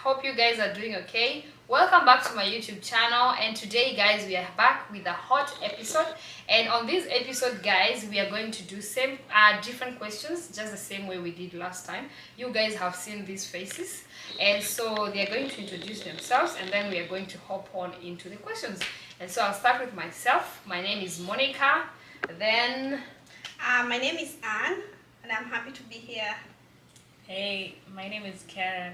Hope you guys are doing okay. Welcome back to my YouTube channel, and today guys we are back with a hot episode. And on this episode guys, we are going to do different questions, just the same way we did last time. You guys have seen these faces, and so they are going to introduce themselves, and then we are going to hop on into the questions. And so I'll start with myself. My name is Monica. Then my name is Anne, and I'm happy to be here. Hey, my name is Karen.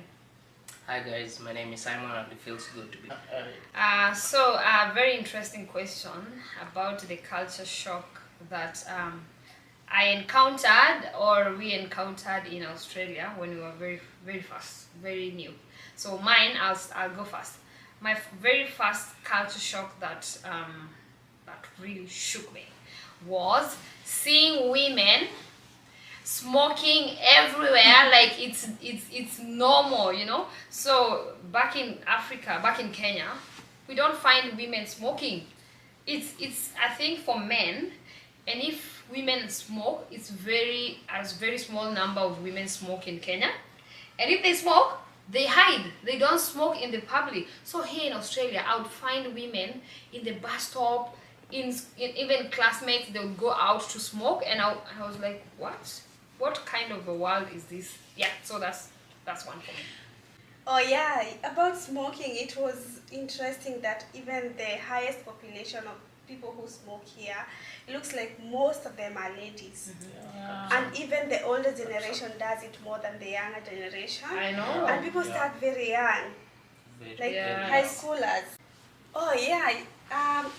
Hi guys, my name is Simon and it feels good to be here. So a very interesting question about the culture shock that I encountered, or we encountered in Australia when we were very new. So mine, I'll go first. My very first culture shock that really shook me was seeing women smoking everywhere, like it's normal, you know. So back in Africa, back in Kenya, we don't find women smoking. It's I think for men, and if women smoke, it's very small number of women smoke in Kenya, and if they smoke, they hide. They don't smoke in the public. So here in Australia, I would find women in the bus stop, in even classmates, they would go out to smoke, and I was like, what kind of a world is this? Yeah, so that's one for me. Oh yeah, about smoking, it was interesting that even the highest population of people who smoke here, it looks like most of them are ladies. Yeah. And even the older generation does it more than the younger generation. I know. And people start very young, like high schoolers. Oh yeah,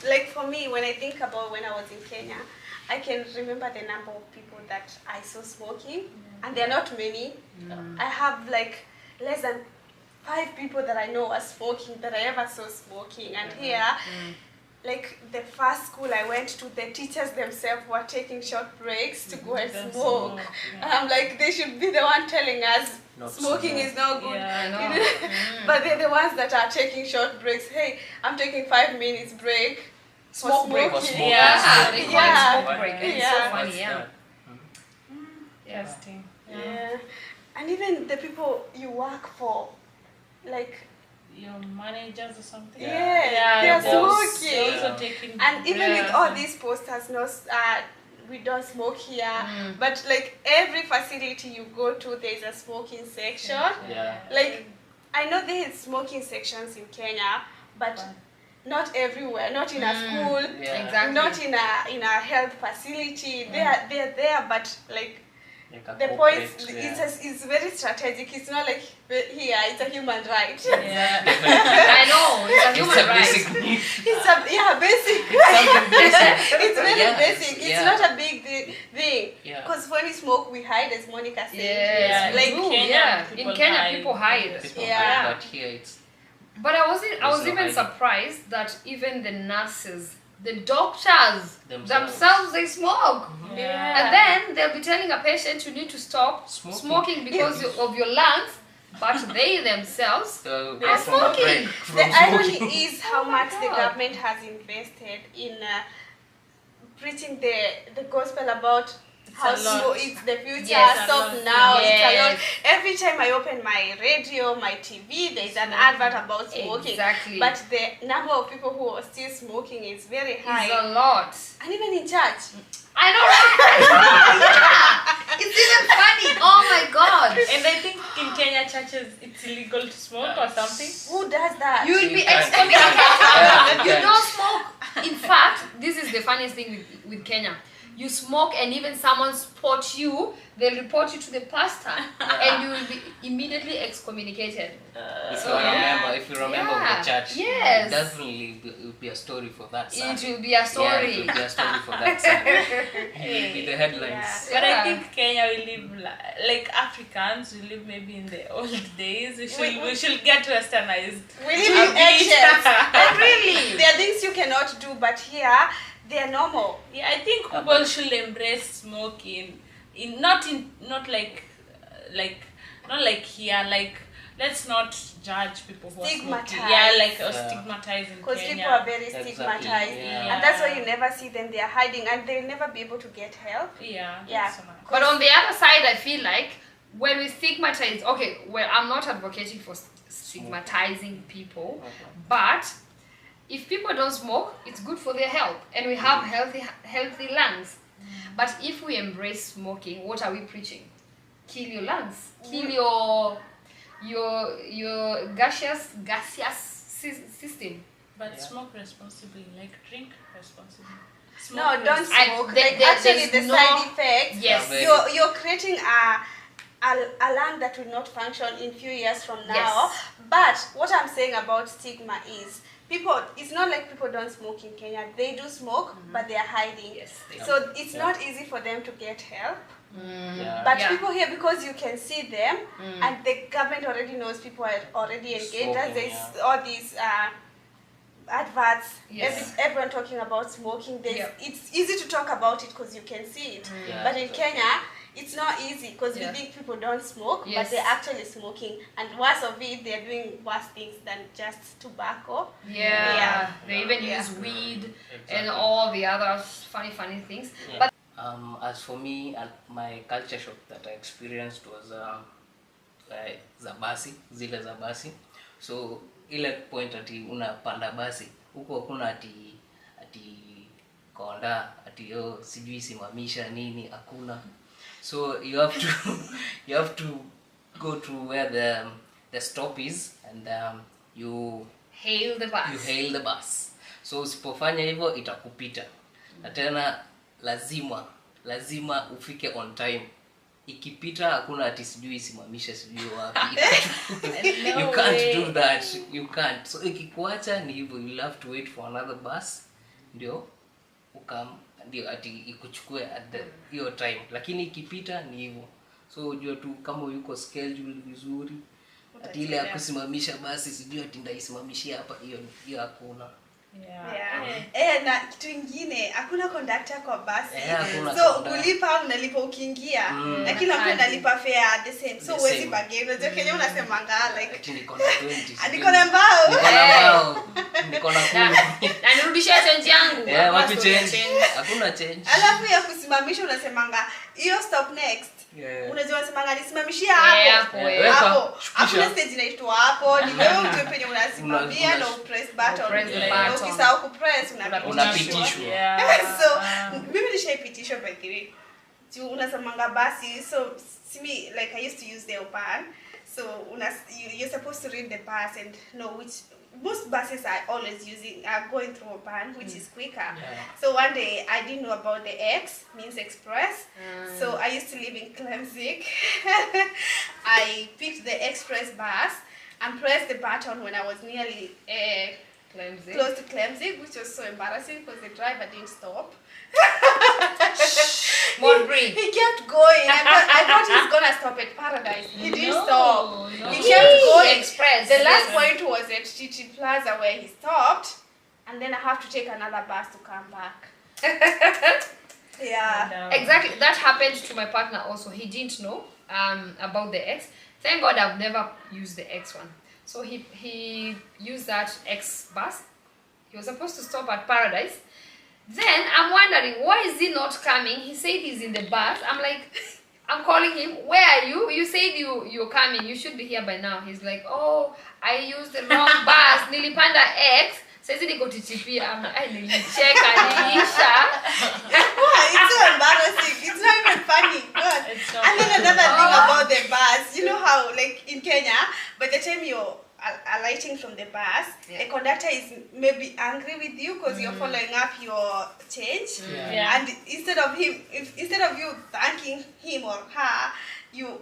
like for me, when I think about when I was in Kenya, I can remember the number of people that I saw smoking, and they're not many. I have like less than 5 people that I know are smoking, that I ever saw smoking. And here, like the first school I went to, the teachers themselves were taking short breaks to go and smoke. And I'm like, they should be the one telling us smoking is not good. Yeah, I know. But they're the ones that are taking short breaks. Hey, I'm taking 5 minutes break. Smoke break. Smoking. Yeah, they call Yeah. it smoke break. It's Yeah. so funny, yeah. Interesting. Yeah. And even the people you work for, like, Your managers or something? yeah, they're boss. smoking. They're also taking. And even with all these posters, no, we don't smoke here. But like every facility you go to, there's a smoking section. Yeah. Like, I know there is smoking sections in Kenya, but not everywhere. Not in a school. Yeah. Exactly. Not in a health facility. They're there, but like. Like a The corporate, point it's very strategic. It's not like here. It's a human right. Yeah. I know, it's a It's human a right. basic need. It's a basic. Something basic. It's very Yeah, basic. It's not a big thing. Yeah. Because when we smoke, we hide, as Monica said. Yes, Like, we do, Kenya, yeah. people In Kenya, hide. people hide. People Yeah. hide, but here it's But I was There's no even hiding. surprised that even the nurses, the doctors Themselves. they smoke. Yeah. And then they'll be telling a patient you need to stop Smoking. smoking because of your lungs, but they themselves they're are from a smoking. break the from smoking. irony is how my much the God. government has invested in preaching the gospel about how a lot. it's the future, Yes, a stop lot. now, it's a lot. Yes. Every time I open my radio, my TV, there's an advert about smoking. Exactly. But the number of people who are still smoking is very It's high. a lot. And even in church. I know, right? Yeah. It's even funny. Oh my God. And I think in Kenya churches it's illegal to smoke or something. Who does that? You will be You can't. excommunicated. You You can't. don't smoke. In fact, this is the funniest thing with Kenya. You smoke and even someone spot you, they'll report you to the pastor and you will be immediately excommunicated. If So, you remember yeah. the church, Yes. it definitely will be a story for that side. It will be a Yeah, story. it will be a story for that side. It will be the headlines. But Yeah. I think Kenya we live like Africans. We live maybe in the old days. We should get westernized. We live in A bit. ancient. Oh, really? There are things you cannot do, but here they are normal. Yeah, I think people should embrace smoking. Not like here. Like, let's not judge people who are smoking. Stigmatize. Yeah, like Yeah. stigmatizing Because Kenya. people are very Exactly, stigmatized. yeah. And that's why you never see them. They are hiding and they'll never be able to get help. Yeah. Yeah. that's so nice. But on the other side, I feel like when we stigmatize, okay, well, I'm not advocating for stigmatizing people, but if people don't smoke, it's good for their health, and we have healthy lungs. But if we embrace smoking, what are we preaching? Kill your lungs, kill your gaseous system. But smoke responsibly, like drink responsibly. No, don't smoke. Actually, the side effects. Yes. You're creating a lung that will not function in few years from now. Yes. But what I'm saying about stigma is people. It's not like people don't smoke in Kenya. They do smoke, but they are hiding. Yes. So it's not easy for them to get help. Yeah. People here, because you can see them, and the government already knows people are already engaged. Smoking, There's all these adverts, Yes. everyone talking about smoking. It's easy to talk about it because you can see it. But in Kenya, it's not easy because we think people don't smoke, but they're actually smoking. And worse of it, they're doing worse things than just tobacco. They even use weed and all the other funny things. But as for me, my culture shock that I experienced was za basi, zile za basi. So ile point ati unapanda basi huko hakuna ati konda ati yo sijui simamisha nini, hakuna. So you have to go to where the stop is, and you hail the bus. So usipofanya hivyo itakupita, na tena lazima ufike on time. Ikipita hakuna ati sijui simamisha sijui wapi. You can't do that. You can't. So ikikuacha ni hivyo, you'll have to wait for another bus ndio ndio ati ikuchukue at hiyo time. Lakini ikipita ni hivyo. So unajua tu kama yuko schedule vizuri, ati ile ya kusimamisha basi sijui ati ndaisimamishia hapa, hiyo hakuna. Na kitu kingine, hakuna conductor kwa basi. So unalipa ukiingia, na kila mtu analipa fare the same. So huwezi bargain. Unajua Kenya unasemanga like niko na 20. niko na mbao. Niko na 10. Na nirudishia change yangu. Wapi change? Hakuna change. Alafu ya kusimamisha unasemanga hiyo stop next. Unajua unasemanga nisimamishia hapo. Hakuna stage inaitwa hapo. Ni wewe mtu penye unasimamia na press button. Ukisahau kupress unapitishwa. So mimi nishaipitishwa by the way. Unasemanga basi, so see like I used to use the open. So you're supposed to read the bus and know which most buses are always going through open, which is quicker. So one day I didn't know about the X means express. So I used to live in Clemzig. I picked the express bus and pressed the button when I was nearly close to Clemzig, which was so embarrassing because the driver didn't stop. He kept going. I thought he was gonna stop at Paradise. He didn't stop. He kept going. Express. The last point was at Chichi Plaza where he stopped, and then I have to take another bus to come back. Exactly. That happened to my partner also. He didn't know about the X. Thank God I've never used the X one. So he used that X bus. He was supposed to stop at Paradise. Then I'm wondering, why is he not coming? He said he's in the bus. I'm like, I'm calling him, where are you? You said you're coming. You should be here by now. He's like, oh, I used the wrong bus. Nilipanda X. Says he got to TP. I'm like, nilicheka, nilisha. It's so embarrassing. It's not even funny. God. And then another thing about the bus. You know how, like in Kenya, by the time you're alighting from the bus, the conductor is maybe angry with you because you're following up your change, and instead of you thanking him or her, you're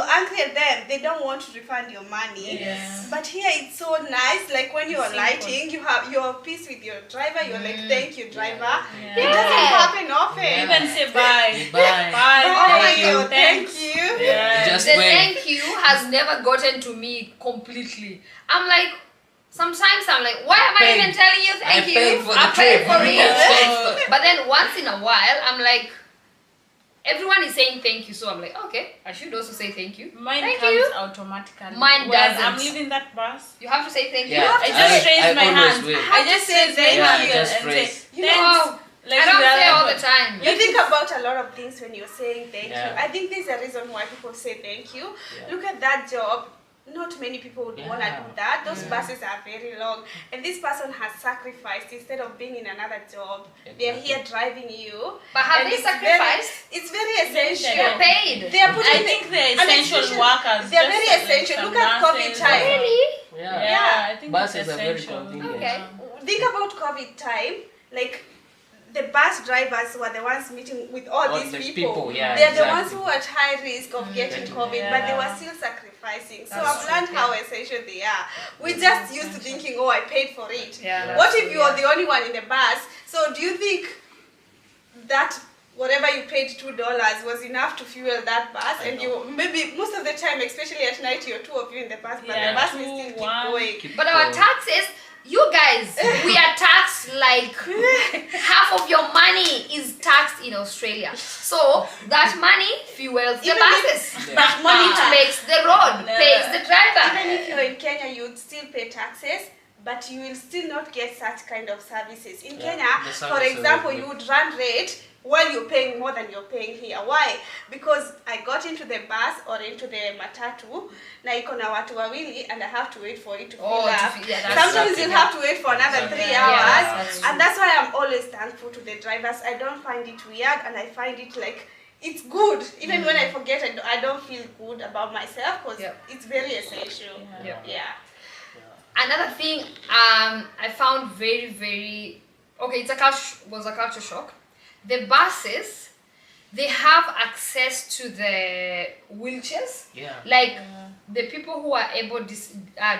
angry at them. They don't want to refund your money. But here it's so nice. Like when you're alighting, you're peace with your driver. You're like, thank you, driver. It doesn't happen often. Even say bye. Thank you. Thank you has never gotten to me completely. I'm like, sometimes I'm like, why am I even telling you thank you? I paid for it. But then once in a while, I'm like, everyone is saying thank you, so I'm like, okay, I should also say thank you. Mine comes automatically. Mine doesn't. I'm leaving that bus. You have to say thank you. I just raise my hand. I just say thank you and say, Like I don't say all the time. You think about a lot of things when you're saying thank Yeah. you. I think there's a reason why people say thank you. Yeah. Look at that job. Not many people would want to Yeah. do that. Those buses are very long. And this person has sacrificed instead of being in another job. They're here driving you. But have And they it's sacrificed? It's very essential. They're paid. They are putting I think they're essential workers. They're just very like essential. some Look at COVID nurses. time. Really? Yeah, I think Buses it's are very essential. convenient. Okay. Think about COVID time. Like, the bus drivers were the ones meeting with all All these the people. people, yeah, They're the exactly. ones who were at high risk of getting COVID, but they were still sacrificing. So That's I've learned true, how essential they are. We just used to thinking, oh, I paid for it. Yeah, What that's if true, you are yeah. the only one in the bus? So do you think that whatever you paid $2 was enough to fuel that bus? And you maybe most of the time, especially at night, you're two of you in the bus, but Yeah, the bus will 2, still keep 1. going. But our taxes, you guys, we are taxed like half of your money is taxed in Australia. So that money fuels the Even buses. if- That money makes the road, pays the driver. Even if you're in Kenya, you'd still pay taxes, but you will still not get such kind of services. In Kenya, the for services example, are good. you would run rate while you're paying more than you're paying here. Why? Because I got into the bus or into the matatu, na iko na watu wawili, and I have to wait for it to fill Oh, to up. fill- yeah, that's Sometimes exactly. you'll have to wait for another 3 Yeah, hours, that's and that's why I'm always thankful to the drivers. I don't find it weird, and I find it like it's good. Even when I forget, I don't feel good about myself because Yeah. it's very essential. Yeah. Yeah. Another thing I found very, very okay, was a culture shock. The buses, they have access to the wheelchairs. Yeah. Like the people who are able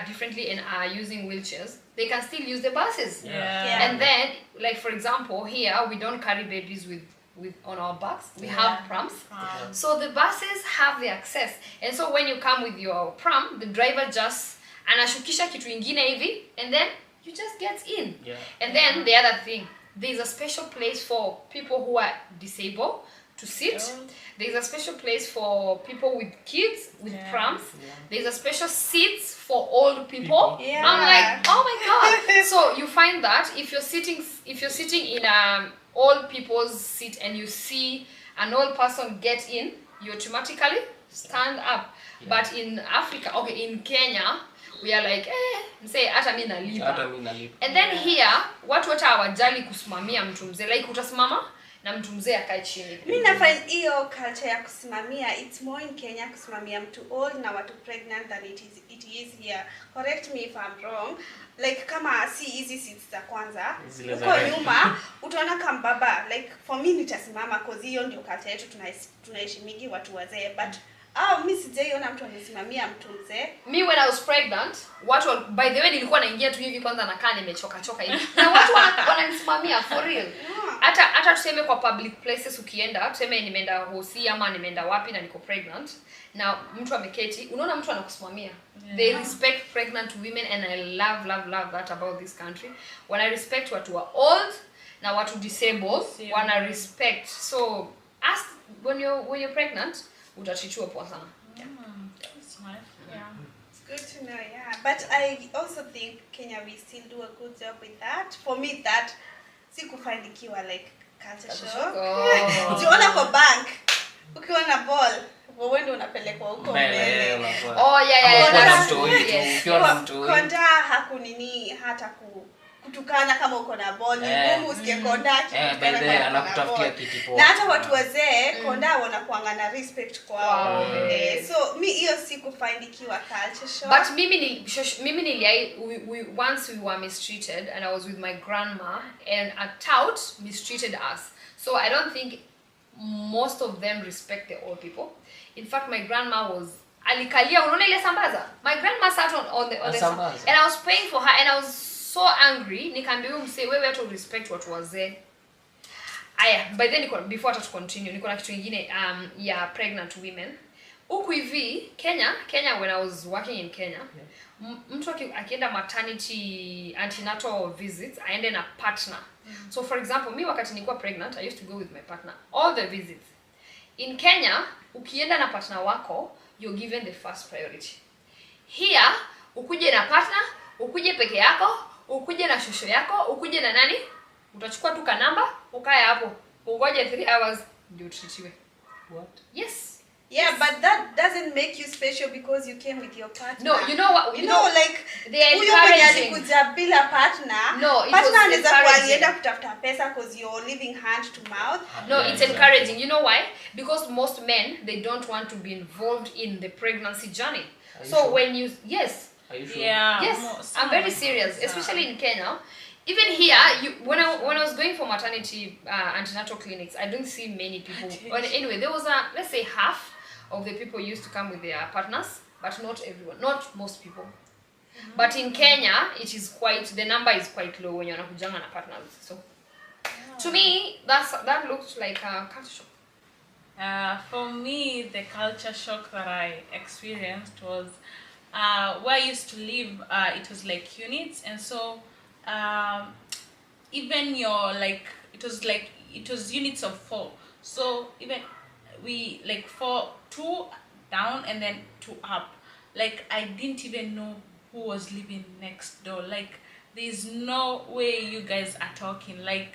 differently and are using wheelchairs, they can still use the buses. Yeah. And then, like for example, here we don't carry babies with on our backs. We have prams. So the buses have the access. And so when you come with your pram, the driver just anashukisha kitu ingine hivi, and then you just get in. Yeah. And then the other thing, there's a special place for people who are disabled to sit. There's a special place for people with kids with prams. There's a special seats for old people. Yeah. I'm like, oh my god. So you find that if you're sitting in old people's seat and you see an old person get in, you automatically stand up. But in Africa, okay, in Kenya, we are like, msee hata mimi nalipa. Hata mimi nalipa. And then here, watu hata hawajali kusimamia mtu mzee. Like utasimama na mtu mzee akae chini. Mimi na find hiyo culture ya kusimamia, it's more in Kenya kusimamia mtu old na watu pregnant than it is here. Correct me if I'm wrong. Like kama si hizi seats za kwanza, uko nyuma utaona kama baba, like for me nitasimama cause hiyo ndio culture yetu, tunaheshimigi watu wazee, but mimi sijaiona mtu amesimamia mtu mzee. Me when I was pregnant, watu by the way nilikuwa naingia tu hivi kwanza nakaa nimechoka hivi. Na watu wananisimamia for real. Hata tuseme kwa public places ukienda, tuseme nimeenda hosi ama nimeenda wapi na niko pregnant na mtu ameketi, unaona mtu anakusimamia. They respect pregnant women and I love that about this country. When I respect watu wa old na watu disabled, wana respect. So ask when you're pregnant, utachitiwa poa sana. That's nice. Yeah. It's good to know, yeah. But I also think Kenya we still do a good job with that. For me that sikufandikiwa like culture shock. Jiona kwa bank ukiwa na ball wewe unapelekwa huko mbele. Oh yeah. Ukiwa na mtu konda hakunini hata kutukana kama uko na ball, ni ngumu usikie konda by the anakutafutia kiti poa. Na hata watu wazee konda wanakuanga na respect kwao. So mi hiyo sikufandikiwa culture shock. But mimi we once we were mistreated and I was with my grandma and a tout mistreated us. So I don't think most of them respect the old people. In fact, my grandma was alikalia, unaona ile sambaza? My grandma sat on the sambaza. And I was paying for her and I was so angry. Nikamwambia huyu msee, wewe hata respect watu wazee. Aya, by then before to continue, niko na kitu kingine ya pregnant women. Huku hivi Kenya when I was working in Kenya, mtu akienda maternity antenatal visits aende na partner. So for example, me wakati nilikuwa pregnant, I used to go with my partner all the visits. In Kenya, ukienda na partner wako, you're given the first priority. Here, ukuje na partner, ukuje peke yako, ukuje na shosho yako, ukuje na nani? Utachukua tu kanamba, ukae hapo. Ungoje 3 hours ndio utritiwe. What? Yes. Yeah, but that doesn't make you special because you came with your partner. No, you know what? You know like they are huyo mwenye encouraging. alikuja bila partner. No, it partner was anaweza kuwa encouraging. alienda kutafuta pesa because you're living hand to mouth. No, Yeah, it's exactly. encouraging. You know why? Because most men, they don't want to be involved in the pregnancy journey. Are you So sure? when you, yes, Are you sure? Yeah. yes, I'm very serious, especially in Kenya. Even here, when I was going for maternity antenatal clinics, I don't see many people. Well, anyway, there was let's say half of the people used to come with their partners, but not everyone, not most people. But in Kenya, it is the number is quite low when you're not na partners. So to me, that looks like a culture shock. For me, the culture shock that I experienced was where I used to live. It was like units, and so even it was units of 4. So even we like 2 down and then 2 up. Like I didn't even know who was living next door. Like there's no way you guys are talking. Like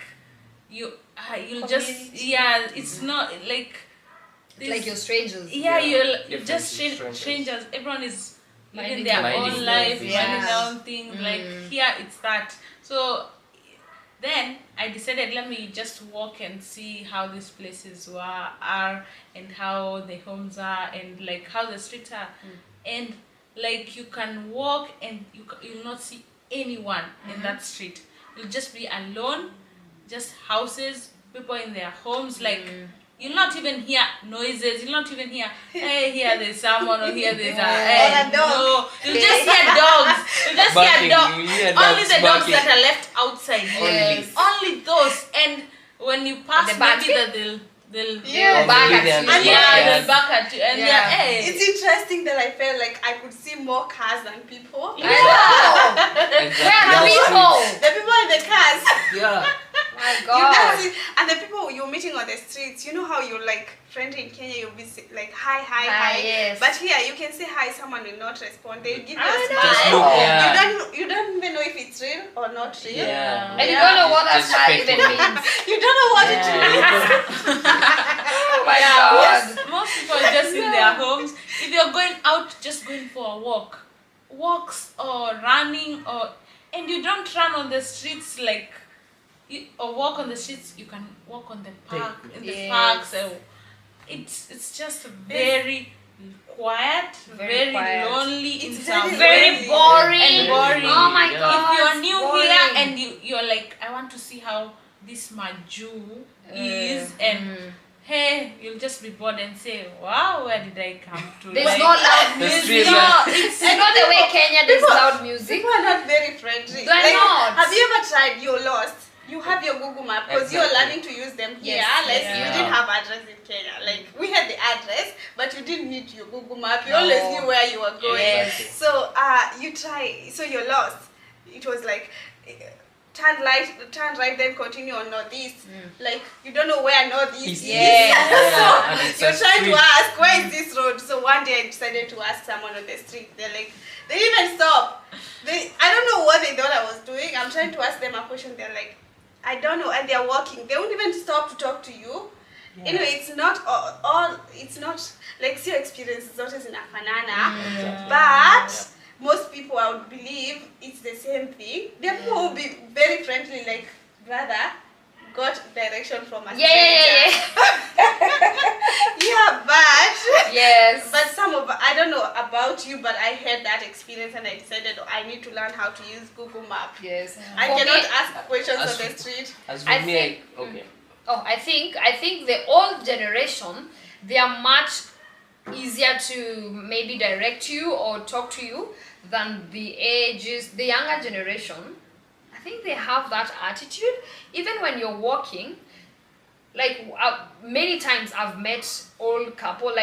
you'll just it's not like It's like you're strangers. you're just Different strangers. Everyone is living Minding their their own own life, business. running Yeah. their own thing. Like here it's that. So then I decided, let me just walk and see how these places are and how the homes are and like how the streets are. And like you can walk and you'll not see anyone in that street. You'll just be alone, just houses, people in their homes. Like you'll not even hear noises. You'll not even hear, hey, here there's someone or here there's Or a dog. no. You'll just hear dogs. You'll just Barking, hear dogs. you hear Only dogs the dogs barking. that are left outside. Yes. Only those. And when you pass, The bark. maybe that they'll Yeah. back Maybe at they're- you. they'll back at you. And Yeah. yeah, hey. It's interesting that I felt like I could see more cars than people. I know. Exactly. Where are That's people? The people in the cars. it. Yeah. My You God. don't see, and the people you're meeting on the streets, you know how you're like friendly in Kenya, you'll be like hi, hi, Hi, hi. yes. But here you can say hi, someone will not respond. They'll give you a I smile. Just know. look, yeah. You don't even know if it's real or not real. Yeah. And you don't know what that Just smile fake even it. means. You don't know what it Yeah, means. you know. Oh my God. Most people are just in their homes. If you're going out, just going for a walks or running, and you don't run on the streets like or walk on the streets. You can walk on the park in the Yes. parks. So it's just very quiet, Very very quiet. lonely. It's in very some Very ways. boring. And boring. Oh my Yeah. God. If you're new boring. here and you're like, I want to see how this Maju is, and hey, you'll just be bored and say, wow, where did I come to? There's Like, no loud The music. streets No, are- it's not the way Kenya does loud music. People are not very friendly. They're not. Have you ever tried You're Lost? You have your Google Map because you're Exactly. learning to use them here. Yes, Like yeah. you didn't have address in Kenya. Like we had the address, but you didn't need your Google Map. You No. always knew where you were going. Yes. So you try. So you're lost. It was like turn right, then continue on northeast. Like you don't know where northeast is. Yes. And it's You're a trying to street. ask where is this road. So one day I decided to ask someone on the street. They're like, they didn't even stop. I don't know what they thought I was doing. I'm trying to ask them a question. They're like, I don't know, and they're walking. They won't even stop to talk to you. Anyway, it's not all. It's not like your experience zote zinafanana, but most people I would believe it's the same thing. There are people who will be very friendly, like brother, got direction from a Yeah. yeah, but Yes. but I don't know about you, but I had that experience and I decided I need to learn how to use Google Map. Yes. I For cannot me- ask questions As on the for- street. As for I me, think- okay. I think the old generation, they are much easier to maybe direct you or talk to you than the younger generation. I think they have that attitude. Even when you're walking, like many times I've met old couple,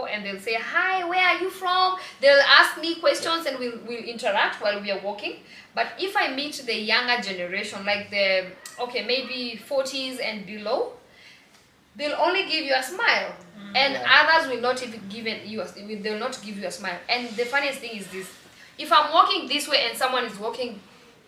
and they'll say, hi, where are you from? They'll ask me questions and we'll interact while we are walking. But if I meet the younger generation, like maybe 40s and below, they'll only give you a smile. And others will not even they'll not give you a smile. And the funniest thing is this: if I'm walking this way and someone is walking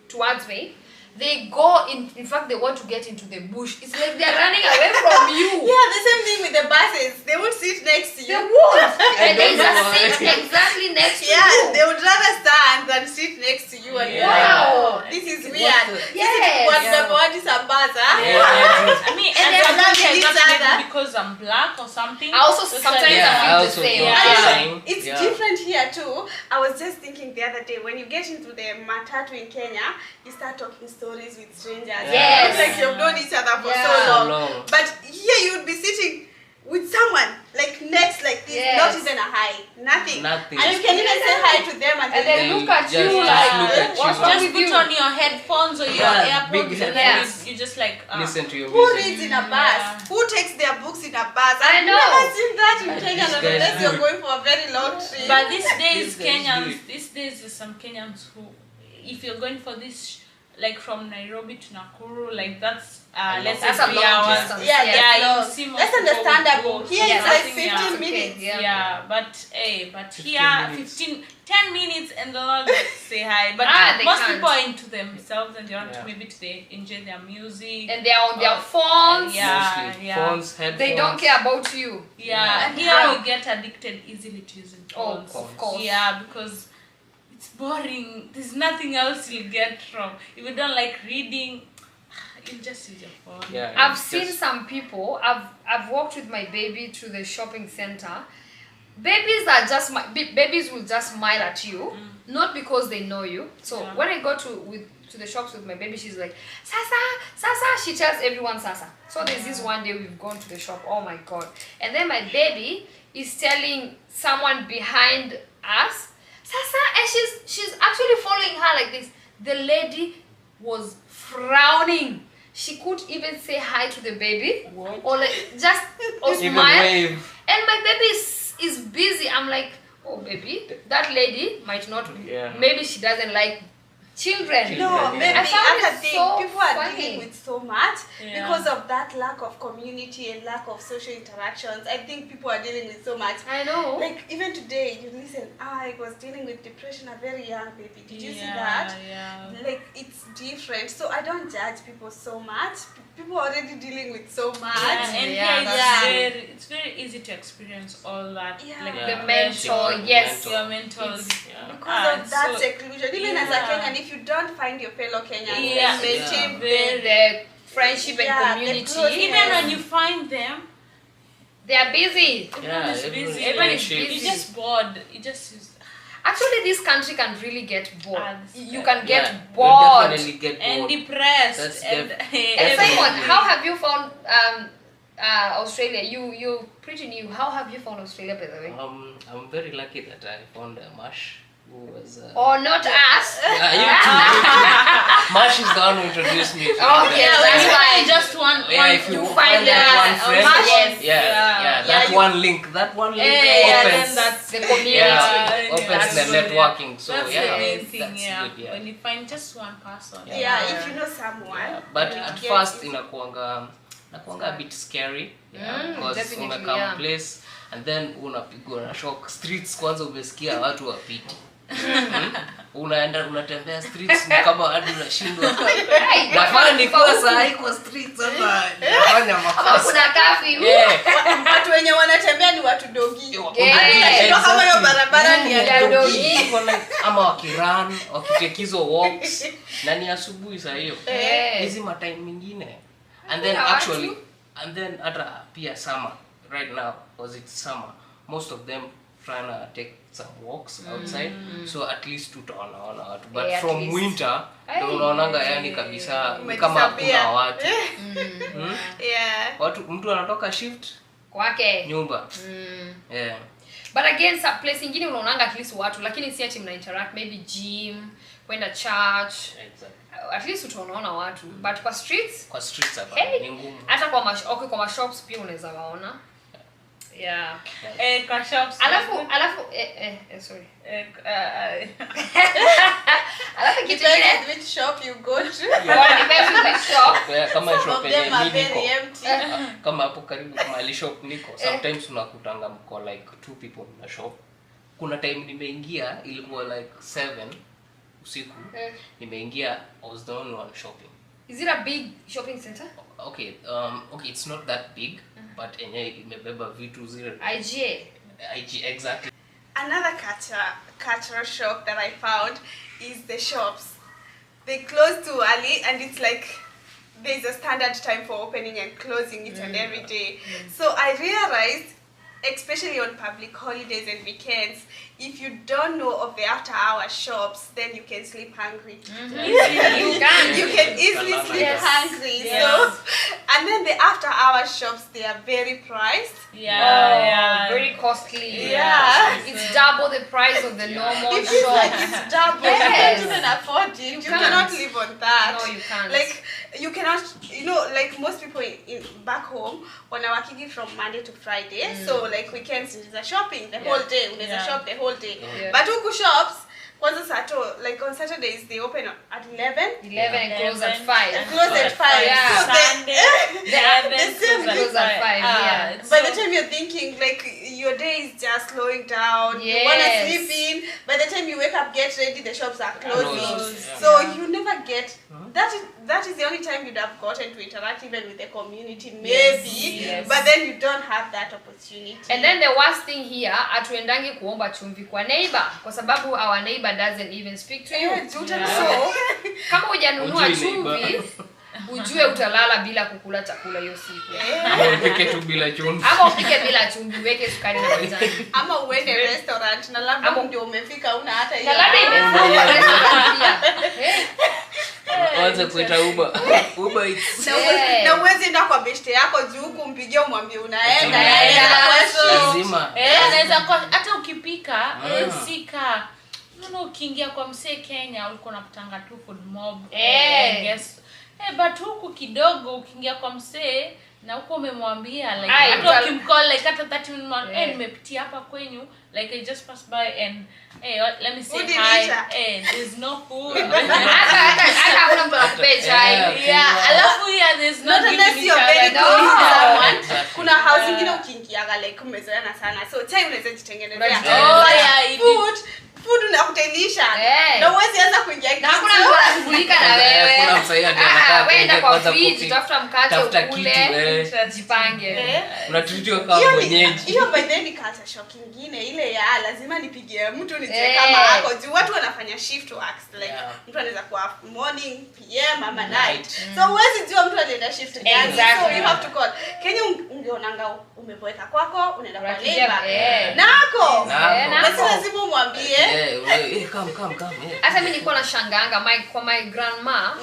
towards me, they go in fact they want to get into the bush. It's like they're running away from you. Yeah, the same thing with the buses. They won't sit next to you. They won't. And they don't know just why. sit exactly next to Yeah, you. they would rather stand than sit next to you and be Yeah. like, Wow. oh, this is What weird. the- Yes. What Yeah. the body sambaza? I mean, And and they're sometimes loving I each got other. maybe because I'm black or something. I also It's sometimes like- Yeah, I I feel the also same. feel Yeah. the I same. know, it's Yeah. different here too. I was just thinking the other day, when you get into the matatu in Kenya, you start talking stories with strangers. Yes. It's like you've known each other for Yeah. so So long. long. But here you would be sitting with someone like next like this, Yes. not even a hi, nothing. Nothing. And you can even say hi to them and And they they They look at just- you just like, look at what's you. wrong Just with put you? on your headphones or your Yeah, big AirPods, and headphones. then you just like Listen to your who music. reads in a bus? Yeah. Who takes their books in a bus? I I've know. never seen that in Like, Kenya these guys unless do you're it. going for a very long trip. But these days, These guys do Kenyans, it. these days there's some Kenyans who, if you're going for this, like from Nairobi to Nakuru, like that's less than That's a 3 long hours. distance. yeah, Yeah, you that's, see most that's people understandable. go- Here Yeah, it's like something, 15 yeah. minutes. Okay, Yeah, but but 15 here minutes. 10 minutes and they'll all just say hi. But They most can't. people are into themselves and they want Yeah. to maybe to enjoy their music. And they're on their phones. Yeah. Mostly phones, headphones. They don't care about you. Yeah, and here Yeah. we get addicted easily to using Oh, phones. of course. Yeah, because it's boring. There's nothing else you'll get from. If you don't like reading, you just use your phone. Yeah, I've it's seen just- some people. I've walked with my baby to the shopping center. Babies are just babies will just smile at you, not because they know you. So Yeah. when I go to the shops with my baby, she's like, Sasa, Sasa. She tells everyone Sasa. So there's this one day we've gone to the shop. Oh my god! And then my baby is telling someone behind us, Sasa, and she's actually following her like this. The lady was frowning. She couldn't even say hi to the baby, What? or like just or Even smile. wave. And my baby is busy. I'm like, oh baby, that lady might not. Yeah. Maybe she doesn't like children. No, Yeah. maybe I found other it thing, so people are funny. dealing with so much Yeah. because of that lack of community and lack of social interactions. I think people are dealing with so much. I know. Like even today, you listen, I was dealing with depression, a very young baby. Did you see that? Yeah. Like it's different. So I don't judge people so much. People are already dealing with so much. Yeah, and Yeah, here that's it's very easy to experience all that. Yeah. Like Yeah. The depression, mental, yes. your mental. Yeah. Because of that so- seclusion, even as a Yeah. Kenyan, if you don't find your fellow Kenyans, Yeah. maintain Very- The friendship Yeah, and the community. close- Even when you find them, They are busy. everyone is everyone busy. is Everyone is friendship. busy. You're just bored. You just use Actually, this country can really get bored. This You can get Yeah, you'll bored. definitely get and bored. depressed. That's and And Definitely. Simon, how have you found Australia? You're pretty new. How have you found Australia, by the way? I'm very lucky that I found Mash, who was. Or not us? Yeah, you too. Mash is the one who introduced me. To Oh, the- yeah, when that's you fine. find just one, Yeah, if you find find that that one friend, Mash, yeah, that you- one link yeah, opens. then that's The community. Yeah, Yeah, opens that's the good, networking. So that's yeah, the main thing. that's Yeah. good. Yeah. When you find just one person. Yeah, if you know someone. Yeah, but you at get first it. inakuanga a bit scary, because definitely, unakaa yeah. place and then unapigwa na shock. Streets kwanza umesikia watu wapiti. Unaenda unatembea streets ni kama hadi unashindwa. Nafaa nikuwa saa kwa streets hapa. Nafanya Ama makosa. kuna curfew. Yeah. Watu wenye wanatembea ni watu dogi. Yeah. Ndio kama hiyo barabara ni Ya ya dogi. dogi. Iko like ama wakiran wakitekizwa walks na ni asubuhi saa hiyo hizi matime mingine and then Kuna actually watu. and then hata pia summer right now because it's summer most of them trying to take some walks outside so at least tutaona watu but Yeah, at from least. winter Ay. ndio unaonanga yani kabisa ni kama Umedisappear. hakuna watu Yeah. watu mtu anatoka shift Kwake. nyumba yeah. But again, place ingine unaonanga at least watu, lakini si ati mna interact, maybe gym, kwenda church. Exactly. At least utaona watu. But kwa streets, Kwa streets hapa hey, ni ngumu. hata kwa mashops pia unaweza waona. Yeah. Kwa shops. Alafu sorry. Alafu kitu Depends kingine, with which shop you go to. kwa depends with which shop. Yeah, kama Some shop of yenye them are mimi niko. very empty. Kama hapo karibu kama ali shop niko sometimes unakutanga mko like 2 people in the shop. Kuna time nimeingia ilikuwa like 7 usiku nimeingia, I was the only one shopping. Is it a big shopping center? Okay, it's not that big, but enyewe imebeba vitu zile IG exactly. Another cultural shock that I found is the shops. They close too early, and it's like there's a standard time for opening and closing it and every day. So I realized, especially on public holidays and weekends, if you don't know of the after-hour shops, then you can sleep hungry. You can easily sleep hungry. Yes. So, and then the after-hour shops, they are very priced. Very costly. Yeah. It's double the price of the normal It feels shop. like it's double. Yes. You can't even afford it. You can't. cannot live on that. No, you can't. Like, you cannot, like most people in back home, when I working from Monday to Friday, so like weekends there's a shopping the whole day, there's a shop the whole day. But huku shops, kwanza sato, like on Saturdays they open at 11 and close at 5. Close at 5. Yeah. So Sunday, Close at 5. Yeah. by the time you're thinking like your day is just slowing down, you want to Yes. sleep in, by the time you wake up, get ready, the shops are closing. Closed. So you never get that is the only time you'd have gotten to interact even with the community, maybe. Yes. But then you don't have that opportunity. And then the worst thing here, atuendangi kuomba chumvi kwa neighbor kwa sababu our neighbor doesn't even speak to you. So kama hujanunua Ujui chumvi, neighbor. ujue utalala bila kukula chakula hiyo siku. Upike tu bila chumvi. Ama upike bila chumvi, weke sukari na majani. Ama uende restaurant na labda ndio umefika una hata hiyo. Na labda imefungwa restaurant pia. Waanze kuita Uber Eats. Na uwezi enda kwa beshte yako juu kumpigia umwambie unaenda. Lazima. Anaweza kwa hata ukipika sika. Ukiingia kwa msee Kenya ulikuwa unakutanga tu food mob. Guess. But huku kidogo ukiingia kwa msee na huko umemwambia like hata ukimcall like hata 30 minutes nimepitia hapa kwenyu, like I just passed by and let me say hi. There's no food. Hata hakuna mtu anakupea chai. Alafu there's no unless you're very close to someone. Kuna house ingine ukiingiaga like umezoeana sana. So chai unaweza jitengenezea. Food unakutailisha. Na uwezi anza kuingia kitu. Na hakuna mtu anashughulika na wewe. Kuna msaidia anataka wewe kwa kwanza fridge, tafuta mkate ukule, jipange. Unatritiwa kama mwenyeji. Hiyo by then culture shock nyingine ile ya lazima nipigie mtu nije kama wako juu watu wanafanya shift works like mtu anaweza kuwa morning, PM ama night. So uwezi jua mtu anaenda shift gani. So you have to call. Kenya ungeonanga umeboeka kwako, unaenda kwa labor. Nako. Basi lazima umwambie Come. Hata mimi nilikuwa nashanganga my grandma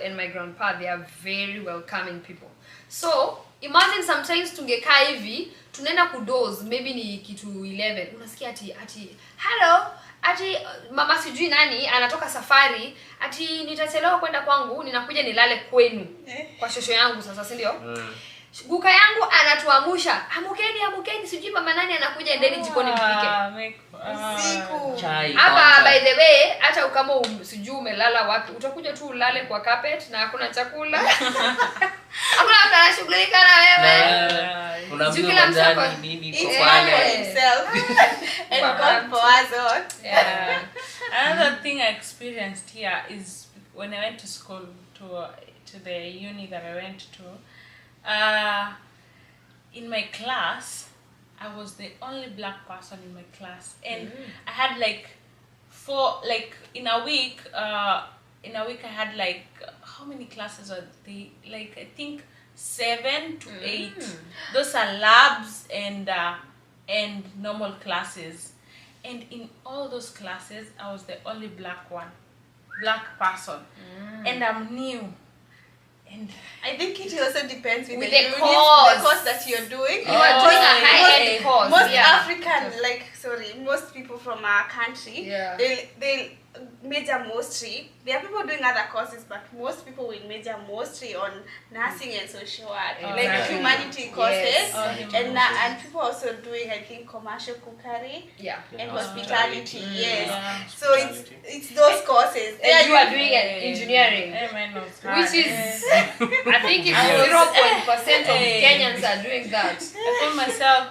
and my grandpa, they are very welcoming people. So imagine sometimes tungekaa hivi tunaenda kudoze, maybe ni kitu 11 unasikia ati hello, ati mama sijui nani anatoka safari, ati nitachelewa kwenda kwangu, ninakuja nilale kwenu kwa shosho yangu sasa, si ndio? Guka yangu anatuamusha, amukeni sijui mama nani anakuja, endeni jikoni mpike. siku. Hapa by the way, hata kama sijui umelala wapi, utakuja tu ulale kwa carpet na hakuna chakula. Hakuna mtu anashughulika na wewe. Unaambiwa ndani nini kwa pale himself. And God for us all. Yeah. Another thing I experienced here is when I went to school, to the uni that I went to. In my class, I was the only black person in my class, and I had like in a week I had like how many classes are they? Like I think 7 to 8. Those are labs and normal classes, and in all those classes I was the only black person, and I'm new. And I think it also depends with the course that you're doing. You are doing a high-end course. Most African, most people from our country, they major mostly. There are people doing other courses, but most people will major mostly on nursing and social work, like humanity courses, and people also doing, I think, commercial cookery and hospitality. So it's those courses. And you are doing engineering, which is I think it's 0.% of Kenyans are doing that. I told myself,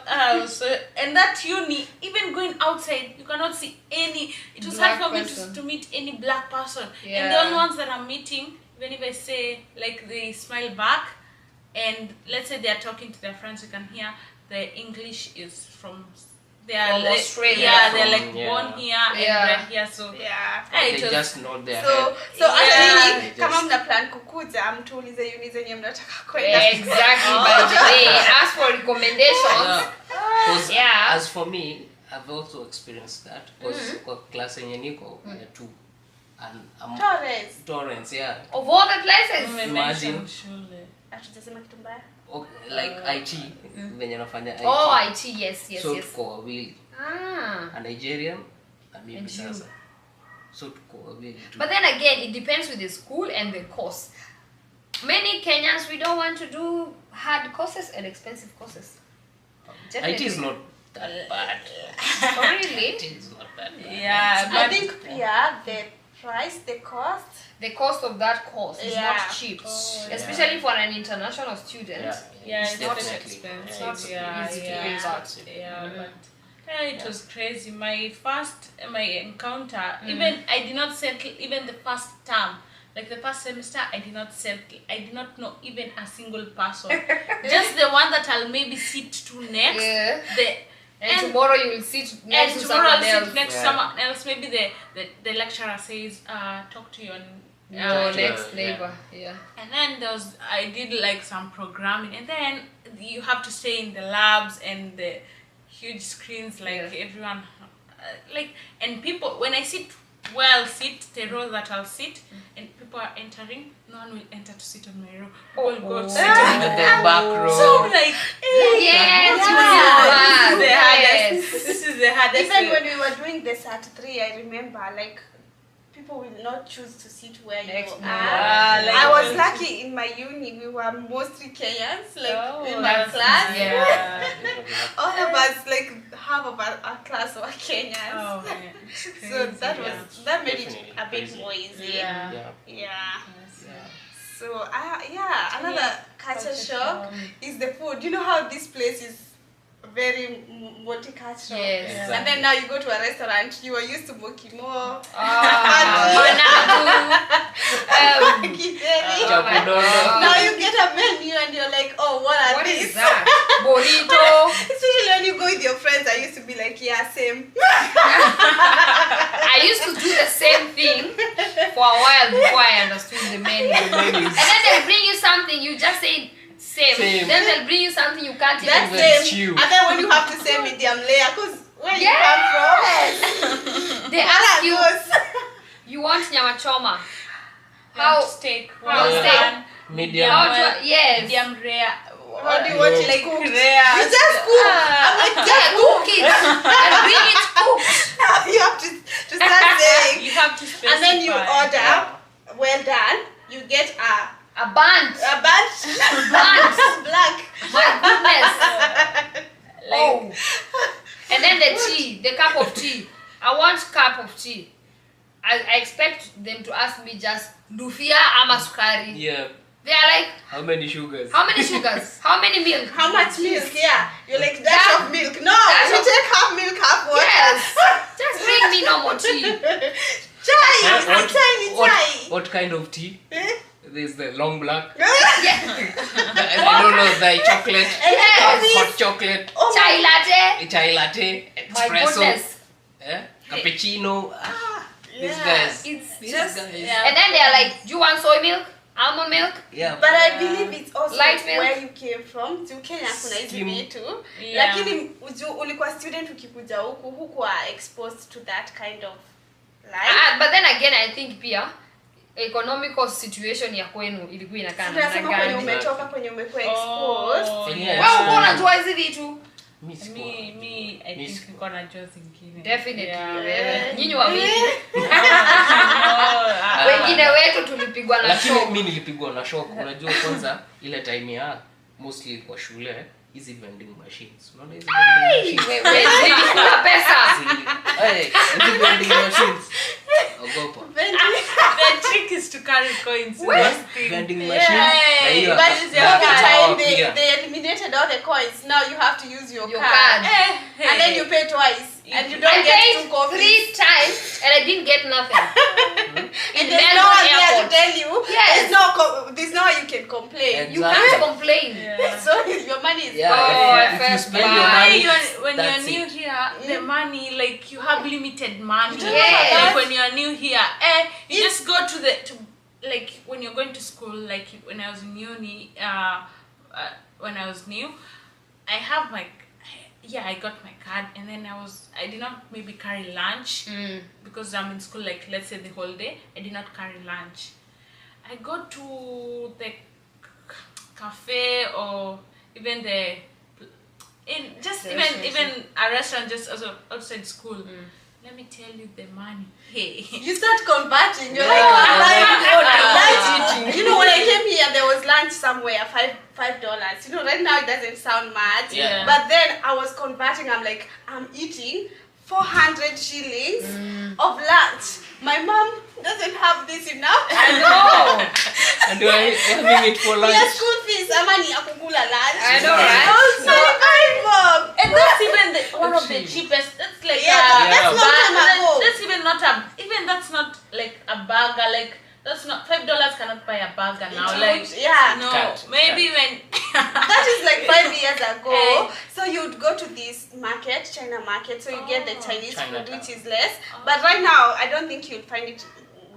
and that uni, even even going outside, you cannot see any. It was hard Black for me person. to meet any black person. Yeah. And the only ones that I'm meeting, even if I say like they smile back, and let's say they are talking to their friends, you can hear the English is from. They are From like, Australia. yeah, they're From- like yeah. born here and Yeah. bred here, so Yeah. it They was, just nod their So head. hata Yeah. nyinyi kama mna plan kukuja mtuulize uni zenye mnataka kwenda. Yeah, exactly. But they ask for recommendations. Yeah. 'Cause Yeah. as for me, I've also experienced that. Because kwa class yenye niko ya 2 and I'm Torrance, yeah. Of all the places. Imagine. Hatujasema kitu mbaya. Like IT, venye nafanya IT. Oh, IT, yes. So tuko wawili, Ah. a Nigerian and mimi And you. sasa. So tuko wawili tu. But then again, it depends with the school and the course. Many Kenyans, we don't want to do hard courses and expensive courses. IT is not that bad. Oh, really? IT is not that bad. yeah, I but think the price, the cost. The cost of that course is Yeah. not cheap, Oh, especially for an international student. yeah, it's not definitely. expensive. It's not yeah, easy to yeah. use that. Yeah, but it was crazy. My encounter, even I did not settle even the first term. Like the first semester, I did not settle. I did not know even a single person. Just the one that I'll maybe sit to next. Yeah. And And- tomorrow you will sit next And to tomorrow someone I'll else. sit next to Yeah. someone else. Maybe the lecturer says, talk to your Your Yeah. next neighbor. Yeah. And then I did like some programming, and then you have to stay in the labs and the huge screens, like everyone, and people. When I sit where I'll sit, the row that I'll sit, and people are entering, no one will enter to sit on my row. People will go to sit on At the back row. So like, Yes, this is the yes. hardest. This is the hardest. Even when we were doing the SAT 3, I remember like people will not choose to sit where you Next are. to you. like- I was lucky in my uni, we were mostly Kenyans, like in my that's class. nice. Yeah. All of us, like half of our class were Kenyans. Oh man, it's crazy. So that made it Definitely a bit crazy. more easy. Yeah. Yeah. Yeah. Yeah. So another culture shock is the food. You know how this place is very multicultural. Yes. Exactly. And then now you go to a restaurant, you are used to mokimo, kideri. Oh my God. Now you get a menu and you're like, oh, what What these? is that? Burrito. Especially when you go with your friends, I used to be like, yeah, same. I used to do the same thing for a while before I understood the menu. And then they'll bring you something, you just say same. Same. Then they'll bring you something you can't That's even Even same. stew. And then when you have to say medium layer, because where you Yes. come from, They what ask are you, those? you want nyama choma. How How? steak? How well steak? done, Medium. How well, do yes. medium rare. How do you want it like cooked? rare? You just cook. I'm like, Yeah, just cook it and bring it cooked. You have to start saying. You have to specify. And then you order, well done. You get a Bunch. bunch. Bunch. Black. My goodness. Like, Oh. And then the tea, the cup of tea. I want cup of tea. I expect them to ask me just dufia ama sukari. Yeah. They are like, How many sugars? how many sugars? How many milk? How much milk? Yeah. You're like, dash That- of milk. No, dash you of- take half milk, half water. Yes. Just bring me normal tea. Chai. What, Tiny what, chai. what kind of tea? Eh? There's the long black. Yeah. I don't know, the chocolate. Yes. Hot chocolate. Oh my- Chai latte. Chai latte. My Espresso. goodness. Cappuccino. These Yeah. guys. It's These just. guys. Yeah. And then they are like, do you want soy milk? Almond milk? Yeah. But I believe it's also Light milk. where you came from. To Kenya kuna hizi Skim. vitu. Yeah. Lakini ulikuwa student ukikuja huku are exposed to that kind of life. But then again, I think pia economical situation ya kwenu ilikuwa inakaa namna Tunasema kwenye gani? umetoka kwenye umekuwa Oh, exposed. Yeah. Wewe uko unajua hizi vitu? Mi sikuwa. me, I Mi think sikuwa. niko na jokes zingine. Definitely. Yeah. Nyinyi wawili. Oh, Wengine wetu tulipigwa na Lakini shock. mi nilipigwa na shock. Unajua kwanza ile time ya mostly kwa shule hizi vending machines. Unaona hizi vending machines? Wewe zilikula pesa. Hizi vending machines. Ogopa. the trick is to carry coins in Where? this thing. Vending Yeah. machine. Na hiyo But is every your card. time pia. they eliminated all the coins. Now you have to use your Your card. card. Hey. And then you pay twice. and you don't get paid 2 coffees. 3 times and I didn't get nothing. And there's no one there to tell you. Yes. There's no way you can complain. You can't complain. Yeah. So your money is Oh, I if you felt spend your bad. money, When you're that's new it. here, the money, like you have limited money. Yes. Like when you're new here, you just go like when you're going to school. Like when I was in uni, when I was new, I got my card, and then I did not maybe carry lunch because I'm in school. Like let's say the whole day, I did not carry lunch. I go to the cafe or even even a restaurant just also outside school. Let me tell you the money. Hey, you start converting. You're Yeah. lunch. You know, when I came here, there was lunch somewhere, $5. You know, right now it doesn't sound much. Yeah. But then I was converting. I'm like, I'm eating 400 shillings of lunch. My mom doesn't have this enough. I know. And you are having it for lunch. Yeah, school fees, amani akukula lunch. I know, right? Also, Mom. and that's even one of the cheapest. That's like that's that's even not that's not like a burger. Like that's not $5 cannot buy a burger now. Like no, Can't. maybe when That is like 5 years ago. So you'd go to this market, China market, so you get the Chinese food, which is less. But right now, I don't think you'll find it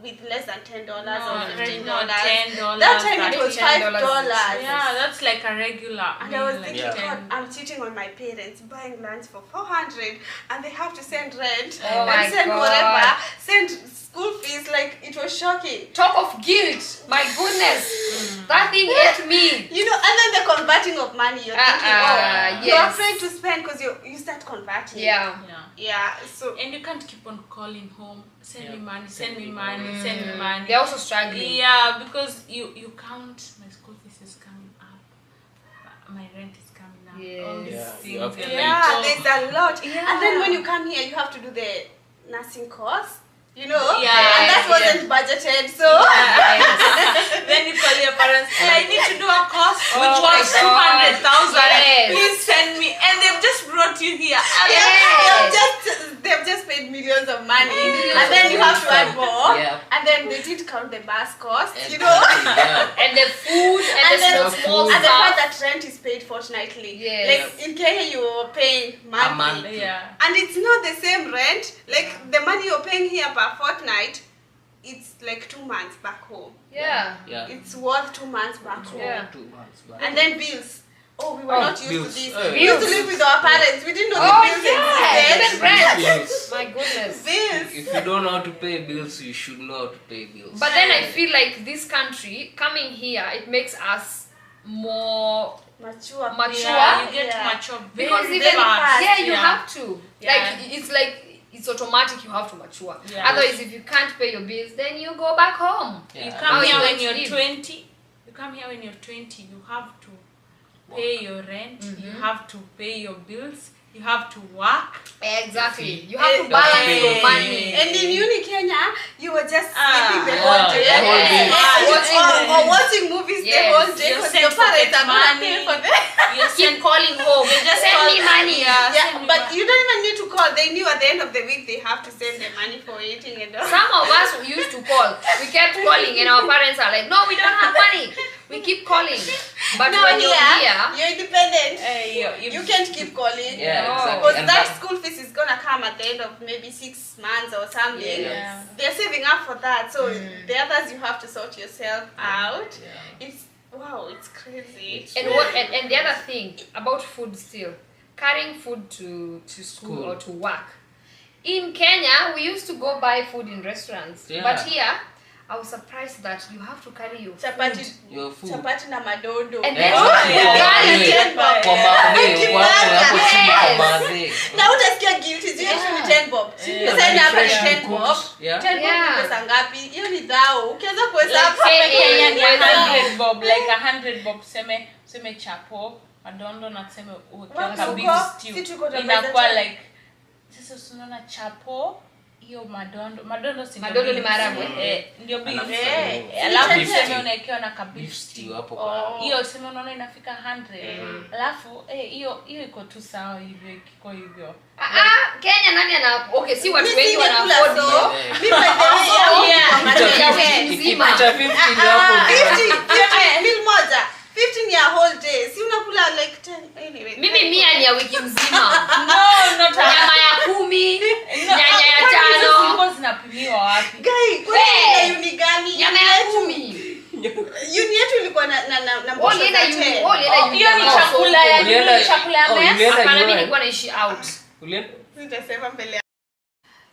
with less than $10 or $15. $10. That time it was $10. $5. Yeah, that's like a regular. And I was meal, thinking, like God, I'm cheating on my parents, buying lunch for 400, and they have to send rent, Oh my and send God. whatever, send school fees. Like, it was shocking. Talk of guilt. My goodness. That thing ate me. You know, and then the converting of money, you're thinking, you're yes. afraid to spend because you start converting. Yeah. Yeah, so And you can't keep on calling home. Send me money. Send me me money. Send me money. They're also struggling. Yeah, because you count. My school fees is coming up. My rent is coming up. All these Yeah, things. you have to are pay. like, oh. there's a lot. Yeah. And then when you come here, you have to do the nursing course, you know? Yeah, And that yeah. wasn't budgeted, so... Then you call your parents, hey, I need to do a course which Oh my was God. 200,000. Yes. Please send me. And they've just brought you here. They've just paid millions of money, and then you have to add more, Yeah. and then they did count the bus cost, you know, Yeah. And the food and, And the then- small and the stuff. fact that rent is paid fortnightly. Yes. Like in Kenya, you're paying monthly, month. Yeah. and it's not the same rent. Like the money you're paying here per fortnight, it's like 2 months back home. Yeah. Yeah. It's worth 2 months back home. Yeah. 2 months back. And then bills. Oh, we were Oh, not used bills. to this. Oh, We used to bills. live with our parents. We didn't know Oh, the bills yeah. existed. Even rent. Bills. My goodness. Bills. If you don't know how to pay bills, you should know how to pay bills. But then I feel like this country, coming here, it makes us more Mature. Mature. Yeah, you get Yeah. mature because very even fast. yeah, you Yeah. have to. Yeah. Like it's automatic. You have to mature. Yeah. Otherwise, if you can't pay your bills, then you go back home. Yeah. You How come are you here going when to you're live? 20. You come here when you're 20. You have to pay your rent. You have to pay your bills. You have to work. Exactly. You have to Eh, balance eh, your money. And in uni Kenya, you were just Ah, sleeping the yeah, whole day. the whole day. Or watching movies the Yes. whole day You because send your parents pocket are going to money. pay for them. You Keep calling home. just Send call- me money. Yeah. Yeah, send me but money. you don't even need to call. They knew at the end of the week they have to send the money for eating and all. Some of us used to call. We kept calling, and our parents are like, "No, we don't have money." We keep calling. But Now when you're here, you're independent. You You can't keep calling. Yeah, No. exactly. Because And that that- school fees is gonna come at the end of maybe 6 months or something. Yeah. They're saving up for that, so the others you have to sort yourself out. Yeah. It's wow, it's crazy. and the other thing about food still, carrying food to school or to work. In Kenya, we used to go buy food in restaurants, Yeah. but here, I was surprised that you have to carry your Chapati, Your food. chapati na madondo. And Yeah. then you Yeah. carry Yeah. ten bob. Kwa maadhe, watu hapo chini kwa Yes. maadhe. Na utasikia guilty, sio Yeah. ni 10 bob. Yeah. Sasa ni hapa ni Fresh 10 bob. cooked. Yeah. 10 bob Yeah. ni pesa ngapi? Hiyo ni dhao. Ukianza kuhesabu Like, hey, Kenya ni Whether- 100 bob, like 100 bob. Seme chapo, madondo na tuseme Wapi beef uko? stew. Si tuko na Inakuwa budget. like sasa unaona chapo hiyo madondo si Madondo ni maharagwe. Ndio beef. Alafu Alafu sema unaekewa na beef stew stew. hapo kwa Hiyo sema unaona inafika 100. Alafu hiyo iko tu sawa hivyo kiko hivyo. Kenya nani okay, si watu wengi Mimi wana nakula afford so. hiyo. Mimi by the way, ikipita 50 ndio hapo 50 meal moja. 15 ni a whole day. Si unakula like 10 anyway. Mimi 100 ni ya wiki mzima. No, not Nyama ya 10, nyanya ya 5. Zilikuwa zinapimiwa wapi? Guy, kwani uni gani? Nyama ya 10. Uni yetu ilikuwa na All in a Hiyo ni chakula ya chakula ya mess. Hapana, mimi nilikuwa naishi out. Nitasema mbele.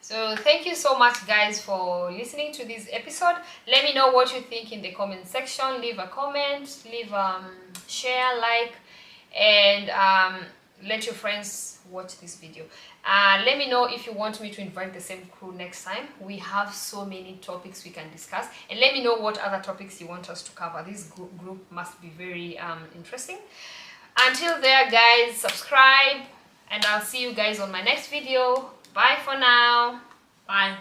So thank you so much guys for listening to this episode. Let me know what you think in the comment section. Leave a comment, leave share, like, and let your friends watch this video. Let me know if you want me to invite the same crew next time. We have so many topics we can discuss, and let me know what other topics you want us to cover. This group must be very interesting. Until there guys, subscribe, and I'll see you guys on my next video. Bye for now. Bye.